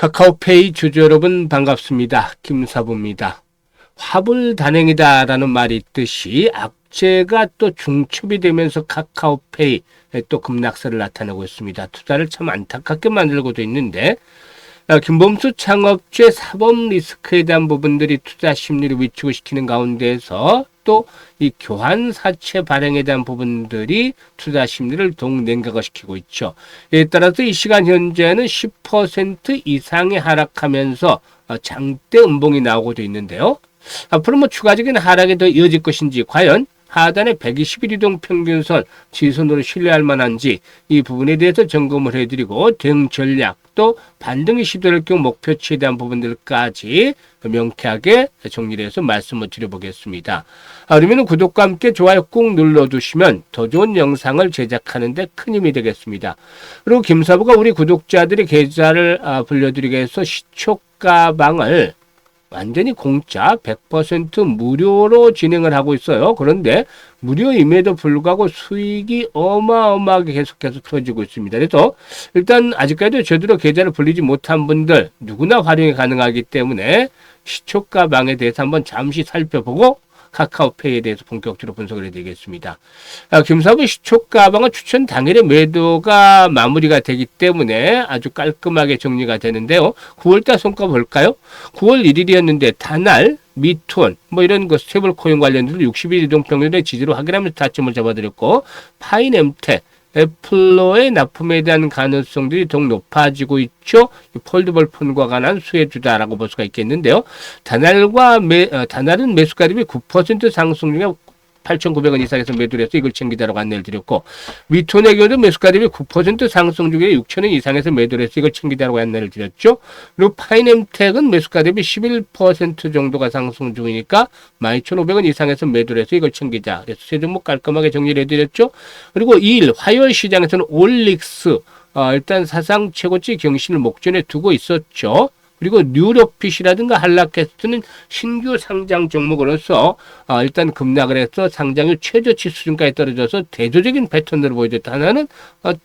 카카오페이 주주 여러분 반갑습니다. 김사부입니다. 화불단행이다라는 말이 있듯이 악재가 또 중첩이 되면서 카카오페이에 또 급락세를 나타내고 있습니다. 투자를 참 안타깝게 만들고도 있는데 김범수 창업주의 사법 리스크에 대한 부분들이 투자 심리를 위축시키는 가운데에서 또 이 교환 사채 발행에 대한 부분들이 투자 심리를 더욱 냉각시키고 있죠. 이에 따라서 이 시간 현재는 10% 이상의 하락하면서 장대 음봉이 나오고도 있는데요. 앞으로 추가적인 하락이 더 이어질 것인지, 과연 하단의 121이동 평균선 지선으로 신뢰할 만한지 이 부분에 대해서 점검을 해드리고, 대응 전략 또 반등이 시도될 경우 목표치에 대한 부분들까지 명쾌하게 정리를 해서 말씀을 드려보겠습니다. 그러면 구독과 함께 좋아요 꾹 눌러두시면 더 좋은 영상을 제작하는 데 큰 힘이 되겠습니다. 그리고 김사부가 우리 구독자들의 계좌를 불려드리기 위해서 시초가방을 완전히 공짜 100% 무료로 진행을 하고 있어요. 그런데 무료임에도 불구하고 수익이 어마어마하게 계속해서 터지고 있습니다. 그래서 일단 아직까지도 제대로 계좌를 불리지 못한 분들 누구나 활용이 가능하기 때문에 시초가방에 대해서 한번 잠시 살펴보고 카카오페이에 대해서 본격적으로 분석을 해드리겠습니다. 김사부 시초가방은 추천 당일에 매도가 마무리가 되기 때문에 아주 깔끔하게 정리가 되는데요. 9월달 성과 볼까요? 9월 1일이었는데 다날, 미톤, 이런 거 스테이블 코인 관련해서 60일 이동평균의 지지로 확인하면서 타점을 잡아드렸고, 파인엠텍, 애플로의 납품에 대한 가능성들이 더욱 높아지고 있죠. 폴드블 폰과 관한 수혜주다라고 볼 수가 있겠는데요. 다날은 매수가 대비 9% 상승 중에 8,900원 이상에서 매도를 해서 이걸 챙기다라고 안내를 드렸고, 미톤의 경우도 매수가 대비 9% 상승 중에 6,000원 이상에서 매도를 해서 이걸 챙기다라고 안내를 드렸죠. 그리고 파인엠텍은 매수가 대비 11% 정도가 상승 중이니까 12,500원 이상에서 매도를 해서 이걸 챙기자. 그래서 세 종목 깔끔하게 정리를 해드렸죠. 그리고 2일 화요일 시장에서는 올릭스 일단 사상 최고치 경신을 목전에 두고 있었죠. 그리고 뉴로핏이라든가 한라캐스트는 신규 상장 종목으로서 일단 급락을 해서 상장률 최저치 수준까지 떨어져서 대조적인 패턴으로 보여줬다. 하나는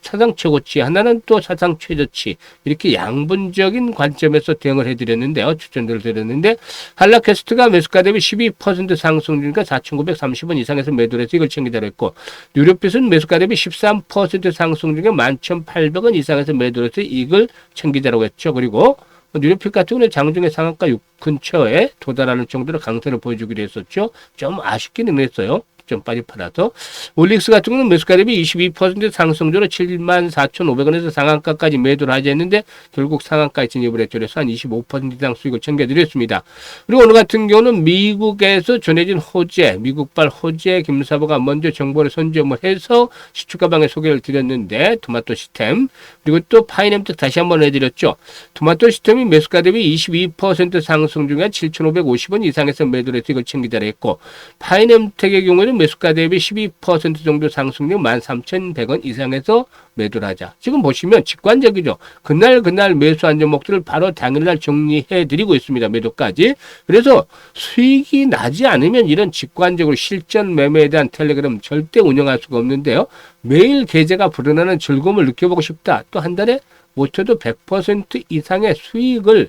사상 최고치, 하나는 또 사상 최저치, 이렇게 양분적인 관점에서 대응을 해드렸는데요. 추천들을 드렸는데, 한라캐스트가 매수가 대비 12% 상승 중이니까 4,930원 이상에서 매도를 해서 이걸 챙기자로 했고, 뉴로핏은 매수가 대비 13% 상승 중에 11,800원 이상에서 매도를 해서 이걸 챙기자라고 했죠. 그리고 뉴로핏 같은 경우는 장중에 상한가 6 근처에 도달하는 정도로 강세를 보여주기로 했었죠. 좀 아쉽기는 했어요. 좀 빨리 팔아서. 올릭스 같은 경우는 매수가 대비 22% 상승률로 74,500원에서 상한가까지 매도를 하자 했는데 결국 상한가에 진입을 했죠. 그래서 한 25% 이상 수익을 챙겨드렸습니다. 그리고 오늘 같은 경우는 미국에서 전해진 호재, 미국발 호재 김사부가 먼저 정보를 선점을 해서 시초가방에 소개를 드렸는데, 토마토 시스템, 그리고 또 파인엠텍 다시 한번 해드렸죠. 토마토 시스템이 매수가 대비 22% 상승 중에 7,550원 이상에서 매도를 해서 이걸 챙기자 했고, 파인엠텍의 경우는 매수가 대비 12% 정도 상승률 13,100원 이상에서 매도를 하자. 지금 보시면 직관적이죠. 그날 매수한 종목들을 바로 당일날 정리해 드리고 있습니다. 매도까지. 그래서 수익이 나지 않으면 이런 직관적으로 실전 매매에 대한 텔레그램 절대 운영할 수가 없는데요. 매일 계좌가 불어나는 즐거움을 느껴보고 싶다. 또 한 달에 못해도 100% 이상의 수익을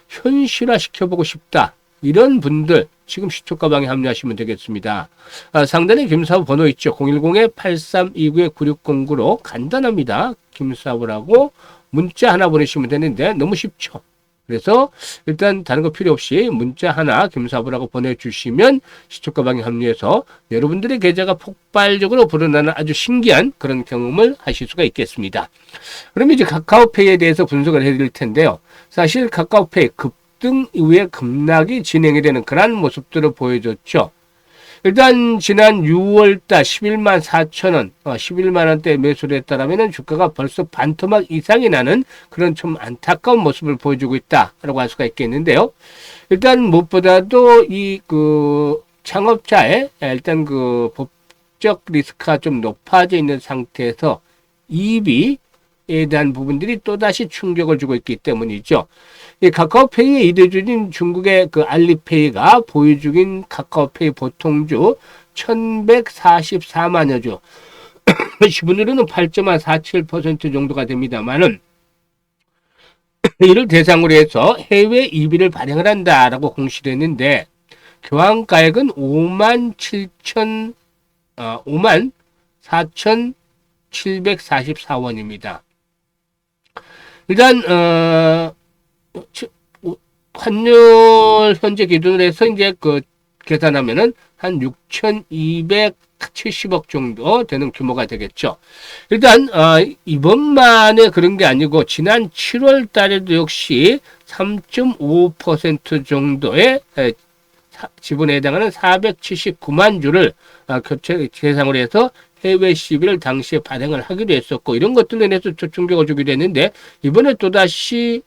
현실화시켜보고 싶다. 이런 분들 지금 시초가방에 합류하시면 되겠습니다. 상단에 김사부 번호 있죠. 010-8329-9609로 간단합니다. 김사부라고 문자 하나 보내시면 되는데 너무 쉽죠. 그래서 일단 다른 거 필요 없이 문자 하나 김사부라고 보내주시면 시초가방에 합류해서 여러분들의 계좌가 폭발적으로 불어나는 아주 신기한 그런 경험을 하실 수가 있겠습니다. 그럼 이제 카카오페이에 대해서 분석을 해드릴 텐데요. 사실 카카오페이 급등 이후에 급락이 진행이 되는 그런 모습들을 보여줬죠. 일단 지난 6월달 11만 4천원, 11만 원대 매수를 했다라면 주가가 벌써 반토막 이상이 나는 그런 좀 안타까운 모습을 보여주고 있다라고 할 수가 있겠는데요. 일단 무엇보다도 이 창업자의 일단 법적 리스크가 좀 높아져 있는 상태에서 이익에 대한 부분들이 또다시 충격을 주고 있기 때문이죠. 이 카카오페이의 이대주인 중국의 알리페이가 보유 중인 카카오페이 보통주 1144만여 주, 지분율은 8.47% 정도가 됩니다만은 이를 대상으로 해서 해외 EB를 발행을 한다라고 공시를 했는데 교환가액은 5만 4,744원입니다. 일단 환율 현재 기준으로 해서 이제 그 계산하면은 한 6,270억 정도 되는 규모가 되겠죠. 일단 이번만에 그런 게 아니고 지난 7월 달에도 역시 3.5% 정도의 지분에 해당하는 479만 주를 교체 대상으로 해서 해외 시비를 당시에 발행을 하기도 했었고 이런 것들로 인해서 충격을 주기도 했는데 이번에 또다시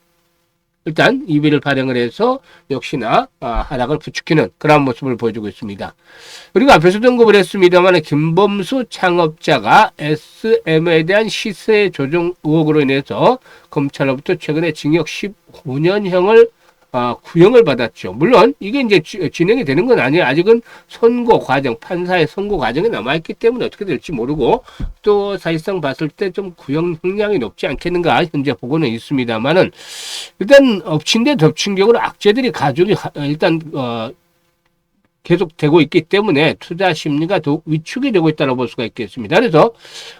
일단 EB를 발행을 해서 역시나 하락을 부추기는 그런 모습을 보여주고 있습니다. 그리고 앞에서도 언급을 했습니다만 김범수 창업자가 SM에 대한 시세 조정 의혹으로 인해서 검찰로부터 최근에 징역 15년형을 구형을 받았죠. 물론 이게 이제 진행이 되는 건 아니에요. 아직은 선고 과정, 판사의 선고 과정이 남아있기 때문에 어떻게 될지 모르고 또 사실상 봤을 때 좀 구형 형량이 높지 않겠는가 현재 보고는 있습니다만은 일단 엎친 데 덮친 격으로 악재들이 가중이 일단 계속되고 있기 때문에 투자 심리가 더 위축이 되고 있다고 볼 수가 있겠습니다. 그래서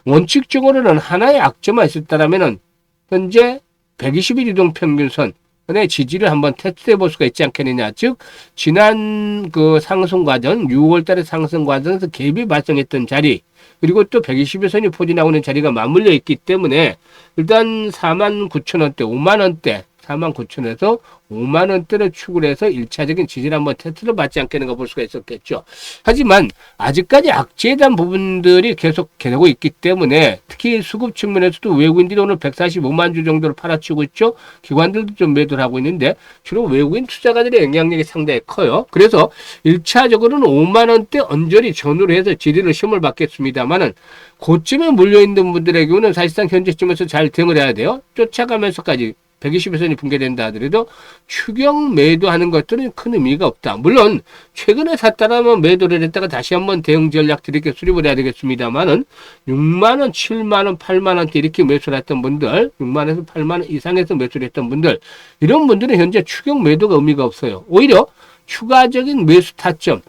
원칙적으로는 하나의 악재만 있었다라면은 현재 120일 이동 평균선 의 지지를 한번 테스트해 볼 수가 있지 않겠느냐. 즉 지난 그 상승 과정 6월 달에 상승 과정에서 갭이 발생했던 자리 그리고 또 120일선이 포진하고 있는 자리가 맞물려 있기 때문에 일단 49,000원대 5만원대 49,000원에서 5만원대를 축을 해서 1차적인 지지를 한번 테스트를 받지 않겠는가 볼 수가 있었겠죠. 하지만 아직까지 악재에 대한 부분들이 계속 되고 있기 때문에 특히 수급 측면에서도 외국인들이 오늘 145만 주 정도를 팔아치고 있죠. 기관들도 좀 매도를 하고 있는데 주로 외국인 투자가들의 영향력이 상당히 커요. 그래서 1차적으로는 5만원대 언저리 전후로 해서 지지를 시험을 받겠습니다만은 고점에 물려있는 분들의 경우는 사실상 현재쯤에서 잘 대응을 해야 돼요. 쫓아가면서까지 120일선이 붕괴된다 하더라도 추경 매도하는 것들은 큰 의미가 없다. 물론 최근에 샀다라면 매도를 했다가 다시 한번 대응 전략들이 이렇게 수립을 해야 되겠습니다만은 6만원, 7만원, 8만원대 이렇게 매수를 했던 분들 6만원에서 8만원 이상에서 매수를 했던 분들 이런 분들은 현재 추경 매도가 의미가 없어요. 오히려 추가적인 매수 타점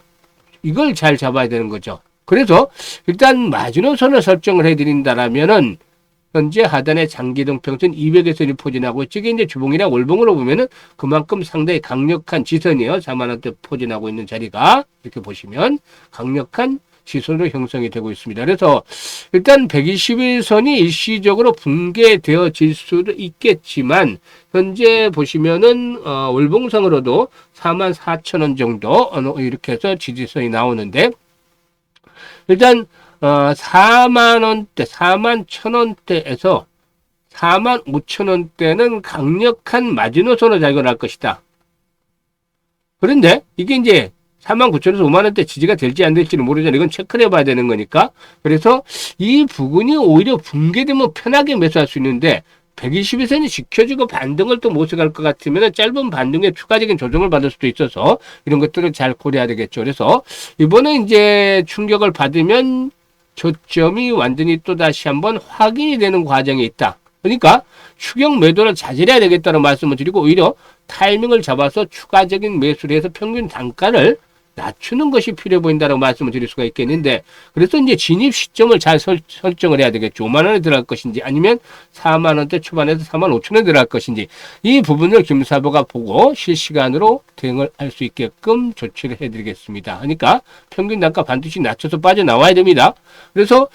이걸 잘 잡아야 되는 거죠. 그래서 일단 마지노선을 설정을 해드린다라면은 현재 하단에 장기동 평선 200에서 포진하고 있죠. 이게 이제 주봉이랑 월봉으로 보면은 그만큼 상당히 강력한 지선이에요. 4만원대 포진하고 있는 자리가 이렇게 보시면 강력한 지선으로 형성이 되고 있습니다. 그래서 일단 121선이 일시적으로 붕괴되어질 수도 있겠지만 현재 보시면은 월봉상으로도 44,000원 정도 이렇게 해서 지지선이 나오는데 일단 4만원대, 41,000원대에서 45,000원대는 강력한 마지노선을 작용할 것이다. 그런데 이게 이제 49,000원에서 5만원대 지지가 될지 안 될지는 모르잖아요. 이건 체크를 해봐야 되는 거니까. 그래서 이 부분이 오히려 붕괴되면 편하게 매수할 수 있는데 120일선이 지켜주고 반등을 또 모색할 것 같으면 짧은 반등에 추가적인 조정을 받을 수도 있어서 이런 것들을 잘 고려해야 되겠죠. 그래서 이번에 이제 충격을 받으면 저점이 완전히 또 다시 한번 확인이 되는 과정에 있다. 그러니까 추경 매도를 자제해야 되겠다는 말씀을 드리고 오히려 타이밍을 잡아서 추가적인 매수를 해서 평균 단가를 낮추는 것이 필요해 보인다고 말씀을 드릴 수가 있겠는데 그래서 이제 진입 시점을 잘 설정을 해야 되겠죠. 5만원에 들어갈 것인지 아니면 4만원대 초반에서 45,000원에 들어갈 것인지 이 부분을 김사부가 보고 실시간으로 대응을 할 수 있게끔 조치를 해드리겠습니다. 그러니까 평균 단가 반드시 낮춰서 빠져나와야 됩니다. 그래서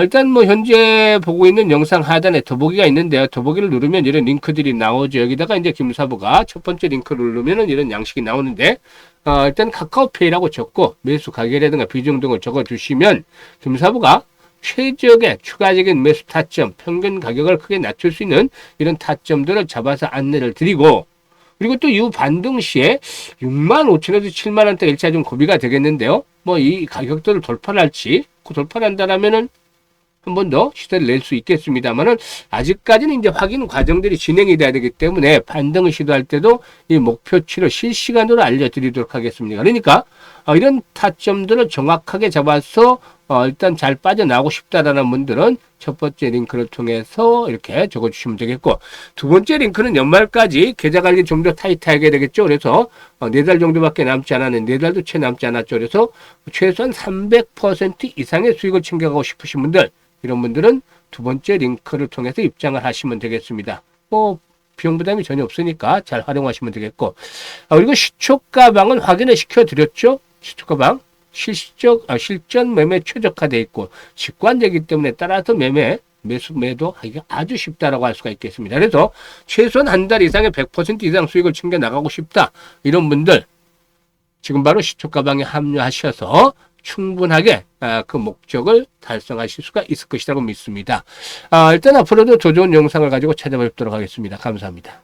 일단 뭐 현재 보고 있는 영상 하단에 더보기가 있는데요. 더보기를 누르면 이런 링크들이 나오죠. 여기다가 이제 김사부가 첫 번째 링크를 누르면은 이런 양식이 나오는데 일단 카카오페이라고 적고 매수 가격이라든가 비중 등을 적어주시면 김사부가 최적의 추가적인 매수 타점, 평균 가격을 크게 낮출 수 있는 이런 타점들을 잡아서 안내를 드리고 그리고 또 이후 반등 시에 65,000원에서 7만원대 1차 좀 고비가 되겠는데요. 뭐 이 가격들을 돌파를 할지 돌파를 한다라면은 한 번 더 시세를 낼 수 있겠습니다만은 아직까지는 이제 확인 과정들이 진행이 돼야 되기 때문에 반등을 시도할 때도 이 목표치를 실시간으로 알려드리도록 하겠습니다. 그러니까 이런 타점들을 정확하게 잡아서 일단 잘 빠져나오고 싶다라는 분들은 첫 번째 링크를 통해서 이렇게 적어주시면 되겠고, 두 번째 링크는 연말까지 계좌 관리 좀 더 타이트하게 되겠죠. 그래서 4달 정도밖에 남지 않았는데 4달도 채 남지 않았죠. 그래서 최소한 300% 이상의 수익을 챙겨가고 싶으신 분들, 이런 분들은 두 번째 링크를 통해서 입장을 하시면 되겠습니다. 비용 부담이 전혀 없으니까 잘 활용하시면 되겠고, 그리고 시초가방은 확인을 시켜드렸죠. 시초가방 실전 매매 최적화되어 있고 직관되기 때문에 따라서 매도 하기가 아주 쉽다라고 할 수가 있겠습니다. 그래서 최소한 한 달 이상의 100% 이상 수익을 챙겨 나가고 싶다, 이런 분들 지금 바로 시초가방에 합류하셔서 충분하게 그 목적을 달성하실 수가 있을 것이라고 믿습니다. 일단 앞으로도 더 좋은 영상을 가지고 찾아뵙도록 하겠습니다. 감사합니다.